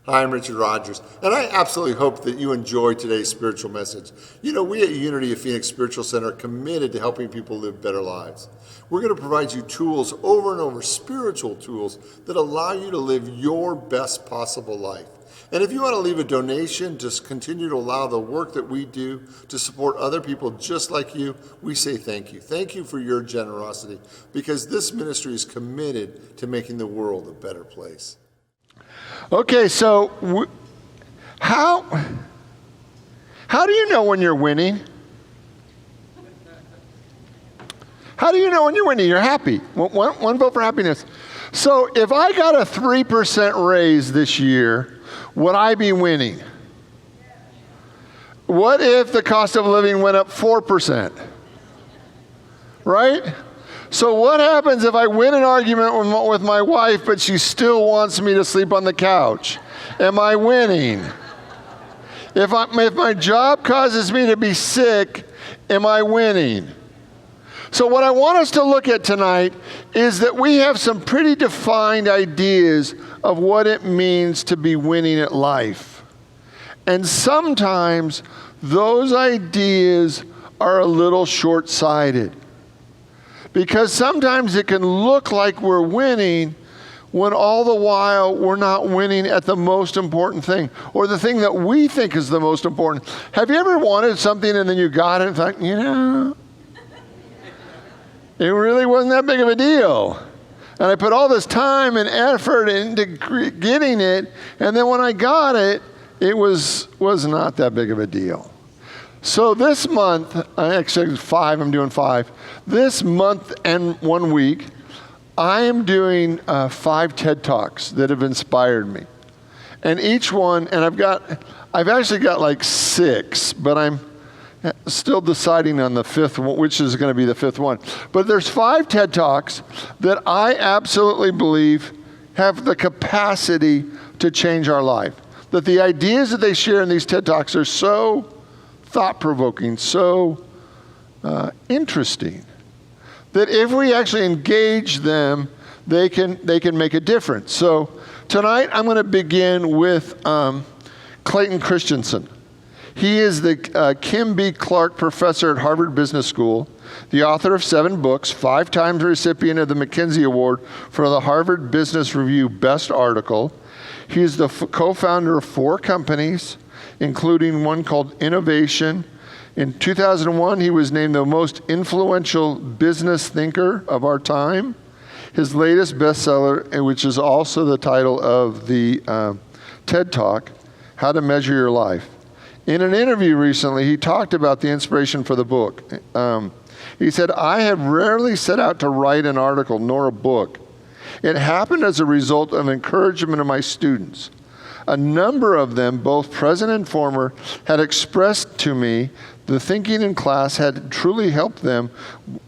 Hi, I'm Richard Rogers, and I absolutely hope that you enjoyed today's spiritual message. You know, we at Unity of Phoenix Spiritual Center are committed to helping people live better lives. We're going to provide you tools over and over, spiritual tools that allow you to live your best possible life. And if you want to leave a donation to continue to allow the work that we do to support other people just like you, we say thank you. Thank you for your generosity, because this ministry is committed to making the world a better place. Okay, so how do you know when you're winning? How do you know when you're winning? You're happy. One vote for happiness. So if I got a 3% raise this year, would I be winning? What if the cost of living went up 4%? Right? So what happens if I win an argument with my wife, but she still wants me to sleep on the couch? Am I winning? If my job causes me to be sick, am I winning? So what I want us to look at tonight is that we have some pretty defined ideas of what it means to be winning at life. And sometimes those ideas are a little short-sighted. Because sometimes it can look like we're winning when all the while we're not winning at the most important thing, or the thing that we think is the most important. Have you ever wanted something and then you got it and thought, it really wasn't that big of a deal. And I put all this time and effort into getting it, and then when I got it, it was not that big of a deal. So this month, actually 5, I'm doing 5. This month and 1 week, I am doing 5 TED Talks that have inspired me. And each one, and I've actually got like 6, but I'm still deciding on the 5th one, which is going to be the 5th one. But there's 5 TED Talks that I absolutely believe have the capacity to change our life. That the ideas that they share in these TED Talks are so thought-provoking, so interesting, that if we actually engage them, they can make a difference. So tonight I'm going to begin with Clayton Christensen. He is the Kim B. Clark Professor at Harvard Business School, the author of 7 books, 5 times recipient of the McKinsey Award for the Harvard Business Review Best Article. He is the co-founder of 4 companies, including one called Innovation. In 2001, he was named the most influential business thinker of our time. His latest bestseller, which is also the title of the TED Talk, How to Measure Your Life. In an interview recently, he talked about the inspiration for the book. He said, "I have rarely set out to write an article nor a book. It happened as a result of encouragement of my students. A number of them, both present and former, had expressed to me the thinking in class had truly helped them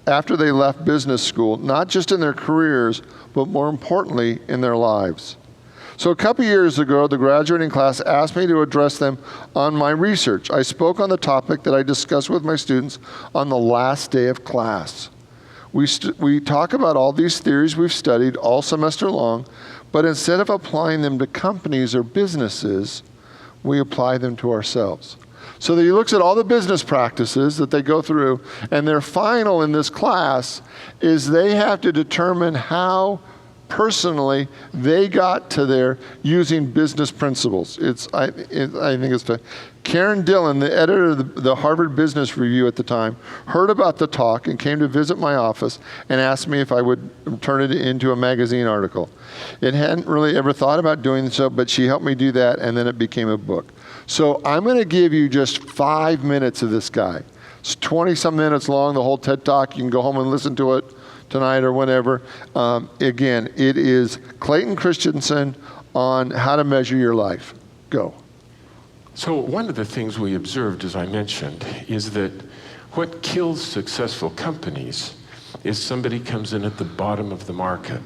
after they left business school, not just in their careers, but more importantly, in their lives. So a couple years ago, the graduating class asked me to address them on my research. I spoke on the topic that I discussed with my students on the last day of class. We talk about all these theories we've studied all semester long, but instead of applying them to companies or businesses, we apply them to ourselves." So that he looks at all the business practices that they go through, and their final in this class is they have to determine how personally they got to their using business principles. I think it's Karen Dillon, the editor of the Harvard Business Review at the time, heard about the talk and came to visit my office and asked me if I would turn it into a magazine article. It hadn't really ever thought about doing so, but she helped me do that, and then it became a book. So I'm going to give you just 5 minutes of this guy. It's 20-some minutes long, the whole TED Talk. You can go home and listen to it tonight or whenever. Again, it is Clayton Christensen on how to measure your life. Go. So one of the things we observed, as I mentioned, is that what kills successful companies is somebody comes in at the bottom of the market.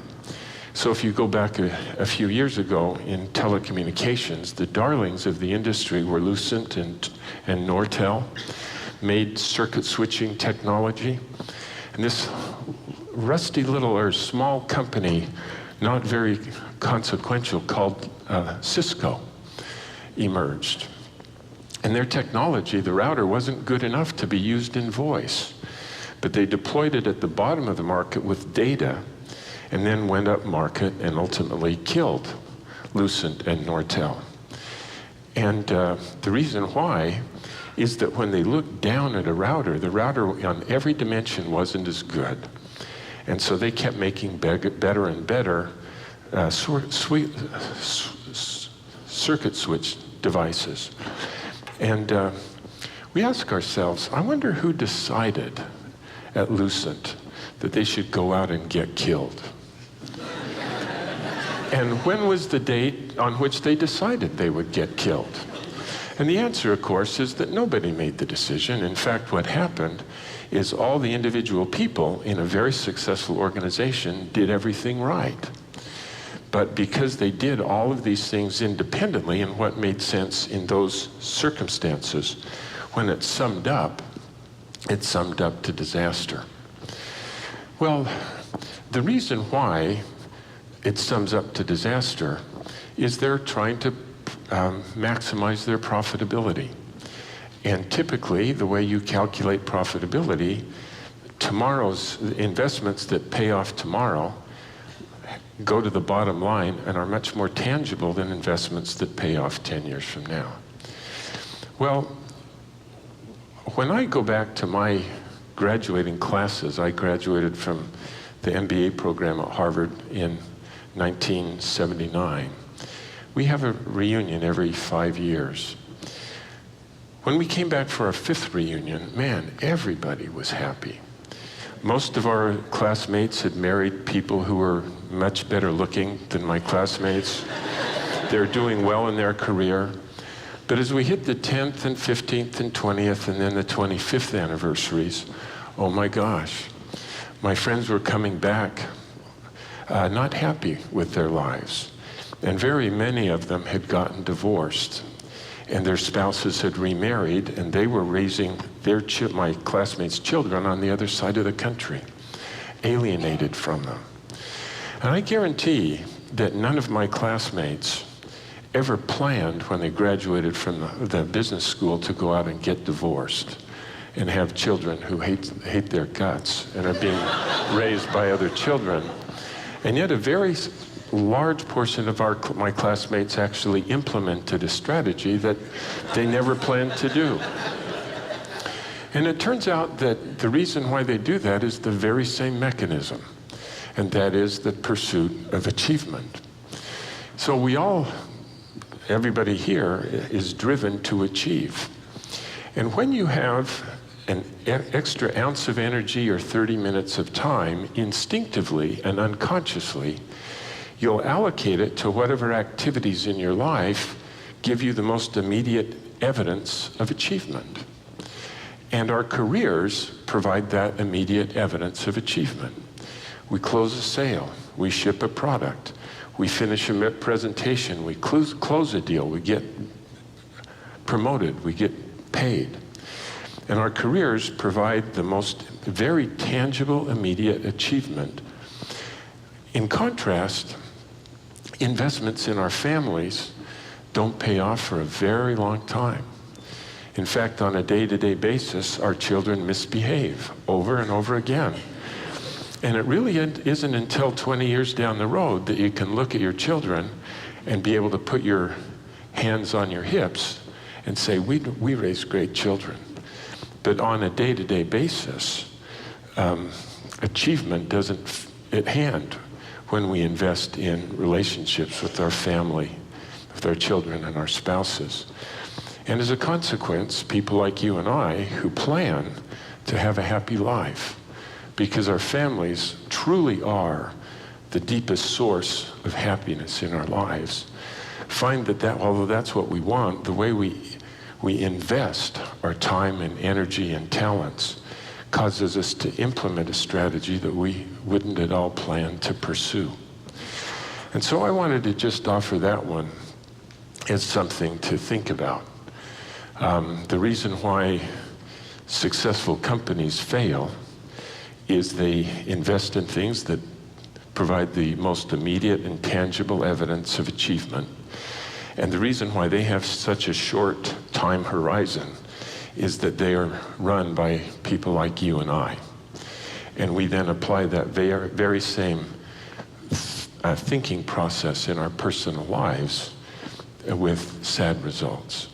So if you go back a few years ago in telecommunications, the darlings of the industry were Lucent and Nortel, made circuit switching technology. And this rusty little or small company, not very consequential, called Cisco, emerged. And their technology, the router, wasn't good enough to be used in voice. But they deployed it at the bottom of the market with data, and then went up market and ultimately killed Lucent and Nortel. And the reason why is that when they looked down at a router, the router on every dimension wasn't as good. And so they kept making better and better circuit switch devices. And we ask ourselves, I wonder who decided at Lucent that they should go out and get killed? And when was the date on which they decided they would get killed? And the answer, of course, is that nobody made the decision. In fact, what happened is all the individual people in a very successful organization did everything right. But because they did all of these things independently in what made sense in those circumstances, when it summed up to disaster. Well, the reason why it sums up to disaster is they're trying to maximize their profitability. And typically, the way you calculate profitability, tomorrow's investments that pay off tomorrow go to the bottom line and are much more tangible than investments that pay off 10 years from now. Well, when I go back to my graduating classes, I graduated from the MBA program at Harvard in 1979. We have a reunion every 5 years. When we came back for our 5th reunion, man, everybody was happy. Most of our classmates had married people who were much better looking than my classmates. They're doing well in their career. But as we hit the 10th and 15th and 20th and then the 25th anniversaries, oh my gosh, my friends were coming back not happy with their lives. And very many of them had gotten divorced, and their spouses had remarried, and they were raising my classmates' children on the other side of the country, alienated from them. And I guarantee that none of my classmates ever planned when they graduated from the business school to go out and get divorced and have children who hate their guts and are being raised by other children. And yet a very large portion of my classmates actually implemented a strategy that they never planned to do. And it turns out that the reason why they do that is the very same mechanism, and that is the pursuit of achievement. So everybody here is driven to achieve. And when you have an extra ounce of energy or 30 minutes of time, instinctively and unconsciously, you'll allocate it to whatever activities in your life give you the most immediate evidence of achievement. And our careers provide that immediate evidence of achievement. We close a sale, we ship a product, we finish a presentation, we close a deal, we get promoted, we get paid. And our careers provide the most very tangible, immediate achievement. In contrast, investments in our families don't pay off for a very long time. In fact, on a day-to-day basis, our children misbehave over and over again. And it really isn't until 20 years down the road that you can look at your children and be able to put your hands on your hips and say, we raise great children. But on a day-to-day basis, achievement doesn't at hand when we invest in relationships with our family, with our children and our spouses. And as a consequence, people like you and I who plan to have a happy life, because our families truly are the deepest source of happiness in our lives, find that although that's what we want, the way we invest our time and energy and talents causes us to implement a strategy that we wouldn't at all plan to pursue. And so I wanted to just offer that one as something to think about. The reason why successful companies fail is they invest in things that provide the most immediate and tangible evidence of achievement. And the reason why they have such a short time horizon is that they are run by people like you and I. And we then apply that very same thinking process in our personal lives with sad results.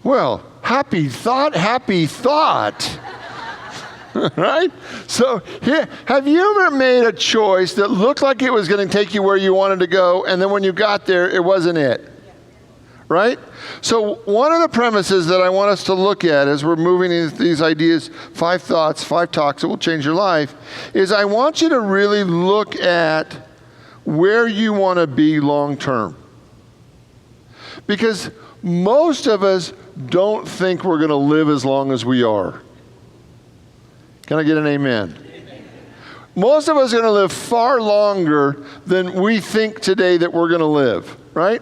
Well, happy thought, happy thought. Right? So here, have you ever made a choice that looked like it was going to take you where you wanted to go, and then when you got there, it wasn't it? Right? So one of the premises that I want us to look at as we're moving these ideas, 5 thoughts, 5 talks that will change your life, is I want you to really look at where you want to be long term. Because most of us don't think we're going to live as long as we are. Can I get an amen? Amen. Most of us are going to live far longer than we think today that we're going to live, right?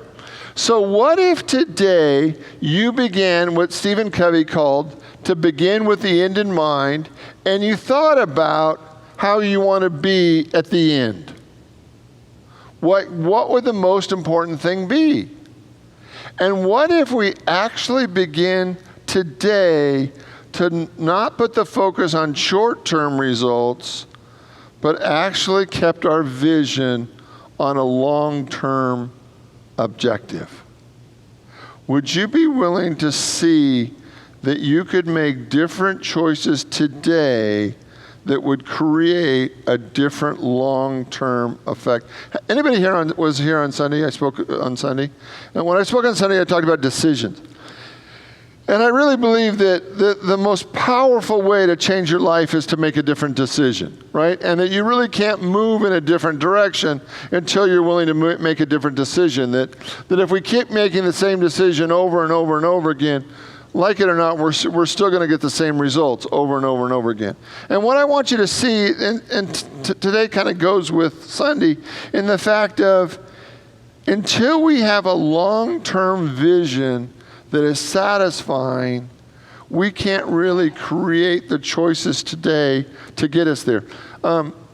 So what if today you began what Stephen Covey called to begin with the end in mind, and you thought about how you want to be at the end? What would the most important thing be? And what if we actually begin today to not put the focus on short-term results, but actually kept our vision on a long-term objective? Would you be willing to see that you could make different choices today that would create a different long-term effect? Anybody here was here on Sunday? I spoke on Sunday. And when I spoke on Sunday, I talked about decisions. And I really believe that the most powerful way to change your life is to make a different decision, right? And that you really can't move in a different direction until you're willing to make a different decision. That if we keep making the same decision over and over and over again, like it or not, we're still going to get the same results over and over and over again. And what I want you to see, and today kind of goes with Sunday, in the fact of until we have a long-term vision that is satisfying, we can't really create the choices today to get us there.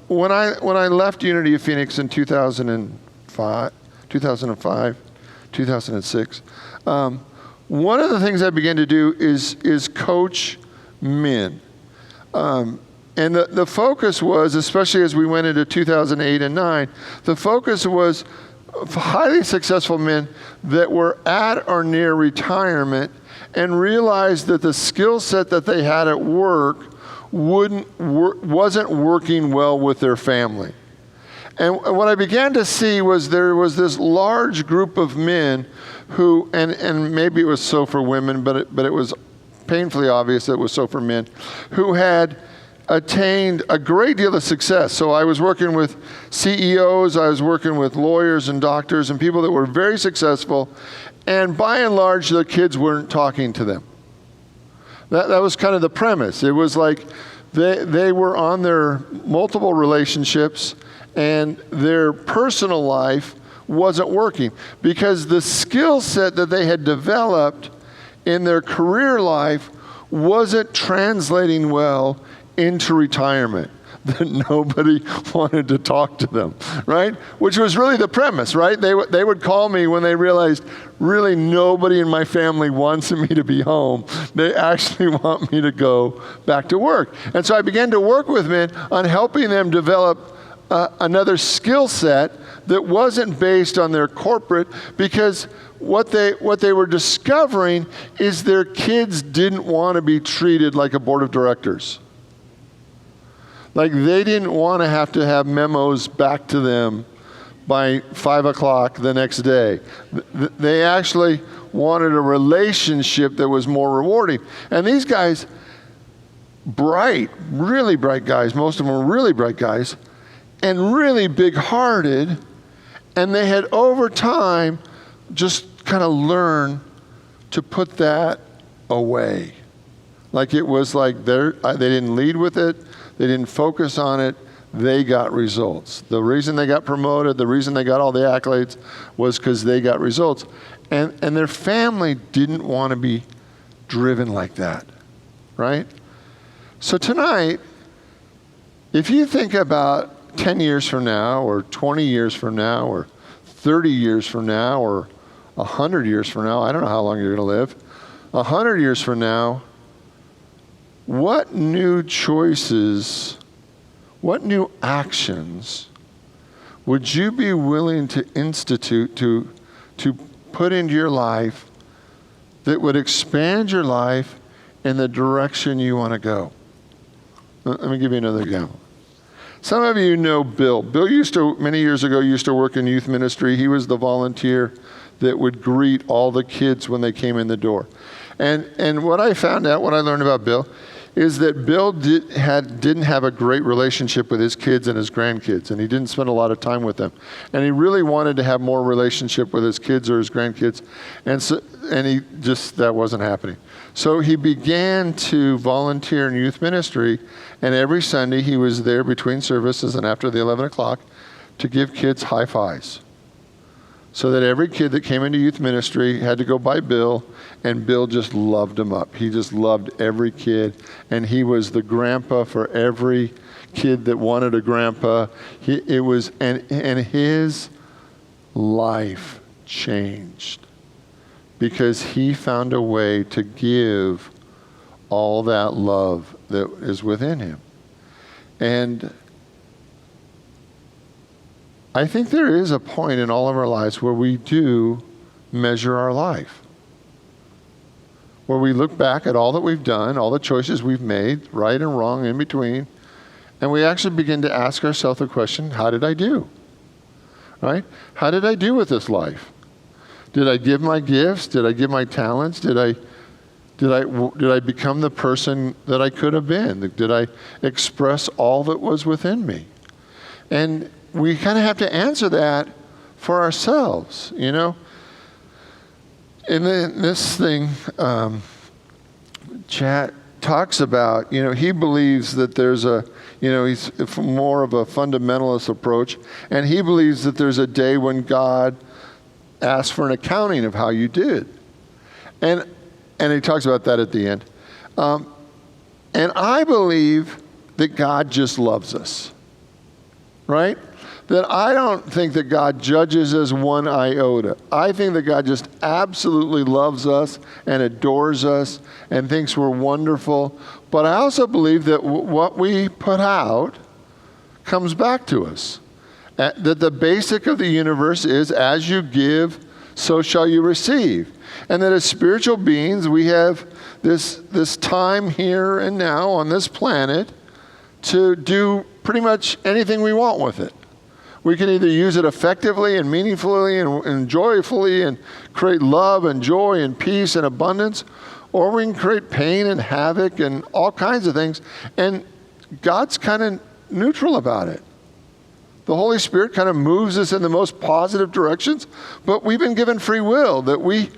When I left Unity of Phoenix in 2005, 2006, one of the things I began to do is coach men. And the focus was, especially as we went into 2008 and 9, the focus was highly successful men that were at or near retirement and realized that the skill set that they had at work wasn't working well with their family. And what I began to see was there was this large group of men who, and maybe it was so for women, but it was painfully obvious that it was so for men, who had attained a great deal of success. So I was working with CEOs, I was working with lawyers and doctors and people that were very successful, and by and large, their kids weren't talking to them. That was kind of the premise. It was like they were on their multiple relationships, and their personal life wasn't working because the skill set that they had developed in their career life wasn't translating well into retirement, that nobody wanted to talk to them, right? Which was really the premise, right? They would call me when they realized really nobody in my family wants me to be home. They actually want me to go back to work. And so I began to work with men on helping them develop another skill set that wasn't based on their corporate, because what they were discovering is their kids didn't want to be treated like a board of directors. Like they didn't want to have memos back to them by 5 o'clock the next day. They actually wanted a relationship that was more rewarding. And these guys, bright, really bright guys, most of them were really bright guys, and really big-hearted, and they had over time just kind of learned to put that away. Like it was like they didn't lead with it, they didn't focus on it, they got results. The reason they got promoted, the reason they got all the accolades was because they got results. And their family didn't want to be driven like that, right? So tonight, if you think about 10 years from now, or 20 years from now, or 30 years from now, or 100 years from now, I don't know how long you're going to live. 100 years from now, what new choices, what new actions would you be willing to institute, to put into your life that would expand your life in the direction you want to go? Let me give you another example. Some of you know Bill. Bill many years ago, used to work in youth ministry. He was the volunteer that would greet all the kids when they came in the door. And what I found out, what I learned about Bill, is that Bill didn't have a great relationship with his kids and his grandkids, and he didn't spend a lot of time with them. And he really wanted to have more relationship with his kids or his grandkids, and that wasn't happening. So he began to volunteer in youth ministry, and every Sunday he was there between services and after the 11 o'clock to give kids high fives. So that every kid that came into youth ministry had to go by Bill, and Bill just loved them up. He just loved every kid, and he was the grandpa for every kid that wanted a grandpa. And his life changed because he found a way to give all that love that is within him. And I think there is a point in all of our lives where we do measure our life, where we look back at all that we've done, all the choices we've made, right and wrong in between, and we actually begin to ask ourselves the question, how did I do? Right? How did I do with this life? Did I give my gifts? Did I give my talents? Did I become the person that I could have been? Did I express all that was within me? And we kind of have to answer that for ourselves, you know. And then this thing, Chat talks about, you know, he believes that there's he's more of a fundamentalist approach, and he believes that there's a day when God asks for an accounting of how you did. And he talks about that at the end. And I believe that God just loves us, right? That I don't think that God judges us one iota. I think that God just absolutely loves us and adores us and thinks we're wonderful. But I also believe that what we put out comes back to us. That the basic of the universe is, as you give, so shall you receive. And that as spiritual beings, we have this time here and now on this planet to do pretty much anything we want with it. We can either use it effectively and meaningfully and joyfully and create love and joy and peace and abundance, or we can create pain and havoc and all kinds of things. And God's kind of neutral about it. The Holy Spirit kind of moves us in the most positive directions, but we've been given free will, that we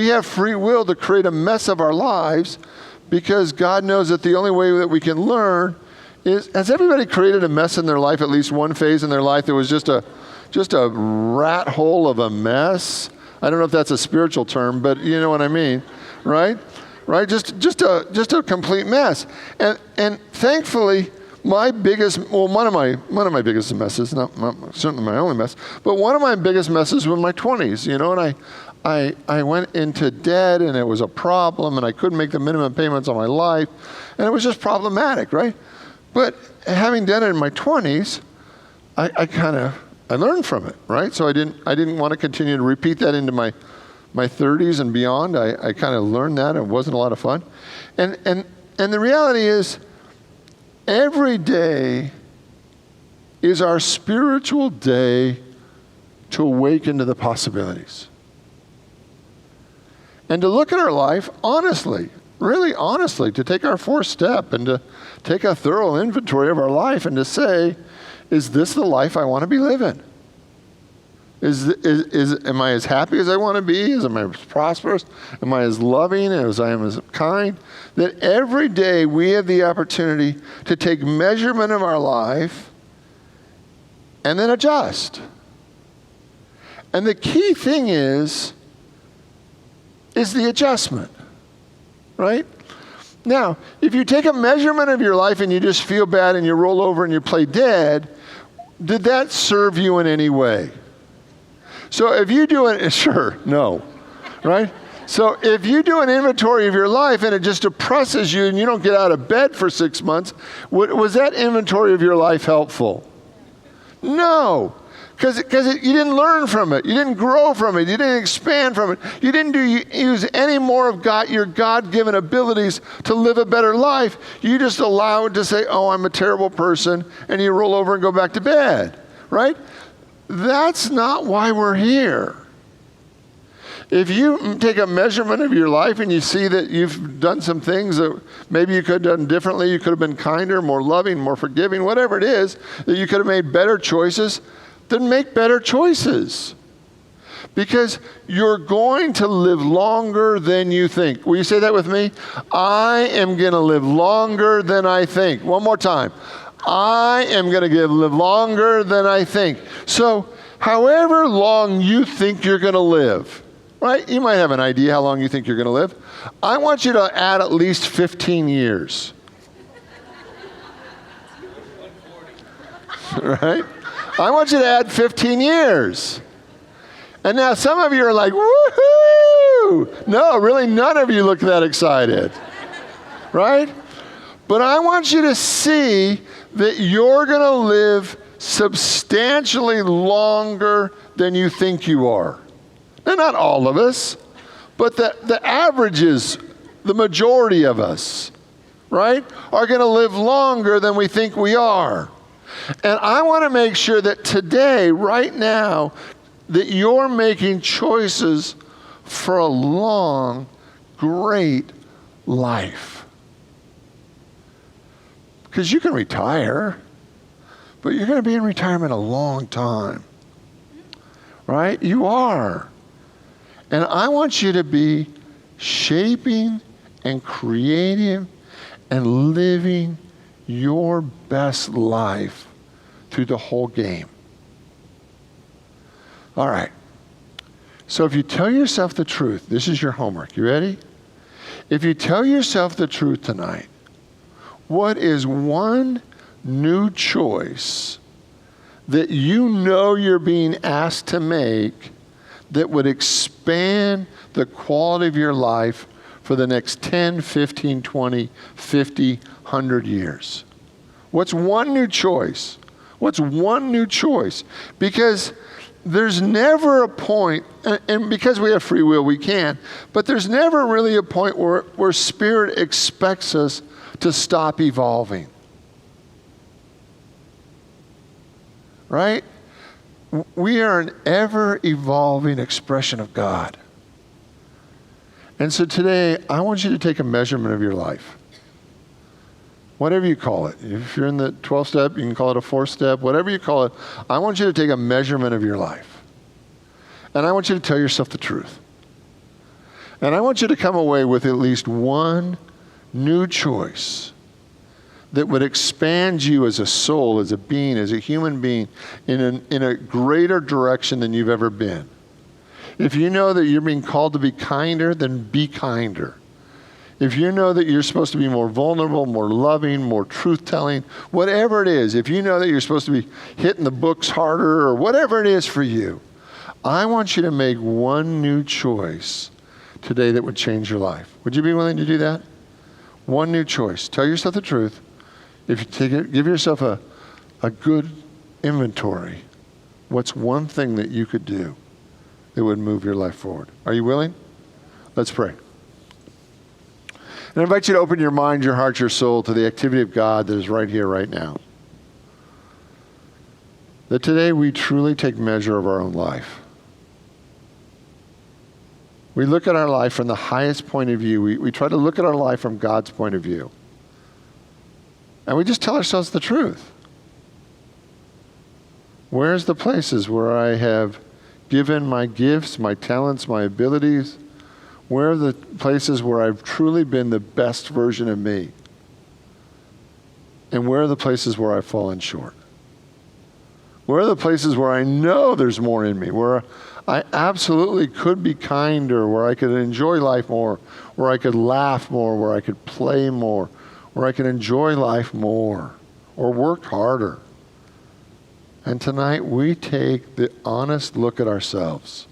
have free will to create a mess of our lives, because God knows that the only way that we can learn is, has everybody created a mess in their life, at least one phase in their life that was just a rat hole of a mess? I don't know if that's a spiritual term, but you know what I mean, right? Right? Just a complete mess. And thankfully, one of my biggest messes, not certainly my only mess, but one of my biggest messes was in my 20s, you know, and I went into debt, and it was a problem, and I couldn't make the minimum payments on my life, and it was just problematic, right? But having done it in my 20s, I learned from it, right? So I didn't want to continue to repeat that into my 30s and beyond. I kind of learned that, and it wasn't a lot of fun. And the reality is, every day is our spiritual day to awaken to the possibilities. And to look at our life honestly, really honestly, to take our fourth step and to take a thorough inventory of our life and to say, is this the life I want to be living? Am I as happy as I want to be? Am I as prosperous? Am I as loving as I am as kind? That every day we have the opportunity to take measurement of our life and then adjust. And the key thing is the adjustment, right? Now, if you take a measurement of your life and you just feel bad and you roll over and you play dead, did that serve you in any way? So if you do it, sure, no, right? So if you do an inventory of your life and it just depresses you and you don't get out of bed for 6 months, was that inventory of your life helpful? No, because you didn't learn from it. You didn't grow from it. You didn't expand from it. You didn't use any more of your God-given abilities to live a better life. You just allow it to say, oh, I'm a terrible person, and you roll over and go back to bed, right? That's not why we're here. If you take a measurement of your life and you see that you've done some things that maybe you could have done differently, you could have been kinder, more loving, more forgiving, whatever it is, that you could have made better choices, then make better choices. Because you're going to live longer than you think. Will you say that with me? I am going to live longer than I think. One more time. I am going to live longer than I think. So, however long you think you're going to live, right? You might have an idea how long you think you're going to live. I want you to add at least 15 years. Right? I want you to add 15 years. And now some of you are like, woohoo! No, really none of you look that excited. Right? But I want you to see that you're going to live substantially longer than you think you are. Now, not all of us, but the averages, the majority of us, right, are going to live longer than we think we are. And I want to make sure that today, right now, that you're making choices for a long, great life. Because you can retire, but you're going to be in retirement a long time, right? You are. And I want you to be shaping and creating and living your best life through the whole game. All right. So if you tell yourself the truth, this is your homework. You ready? If you tell yourself the truth tonight, what is one new choice that you know you're being asked to make that would expand the quality of your life for the next 10, 15, 20, 50, 100 years? What's one new choice? What's one new choice? Because there's never a point, and because we have free will, we can, but there's never really a point where Spirit expects us to stop evolving. Right? We are an ever-evolving expression of God. And so today, I want you to take a measurement of your life. Whatever you call it. If you're in the 12th step, you can call it a 4th step. Whatever you call it, I want you to take a measurement of your life. And I want you to tell yourself the truth. And I want you to come away with at least one new choice that would expand you as a soul, as a being, as a human being, in a greater direction than you've ever been. If you know that you're being called to be kinder, then be kinder. If you know that you're supposed to be more vulnerable, more loving, more truth-telling, whatever it is, if you know that you're supposed to be hitting the books harder or whatever it is for you, I want you to make one new choice today that would change your life. Would you be willing to do that? One new choice. Tell yourself the truth. If you take it, give yourself a good inventory. What's one thing that you could do that would move your life forward? Are you willing? Let's pray. And I invite you to open your mind, your heart, your soul to the activity of God that is right here, right now. That today we truly take measure of our own life. We look at our life from the highest point of view. We try to look at our life from God's point of view. And we just tell ourselves the truth. Where's the places where I have given my gifts, my talents, my abilities? Where are the places where I've truly been the best version of me? And where are the places where I've fallen short? Where are the places where I know there's more in me, where I absolutely could be kinder, where I could enjoy life more, where I could laugh more, where I could play more, where I could enjoy life more, or work harder? And tonight we take the honest look at ourselves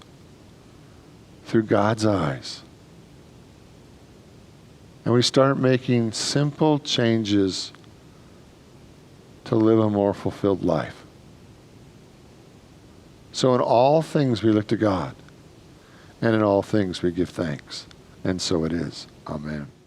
through God's eyes. And we start making simple changes to live a more fulfilled life. So in all things we look to God, and in all things we give thanks. And so it is. Amen.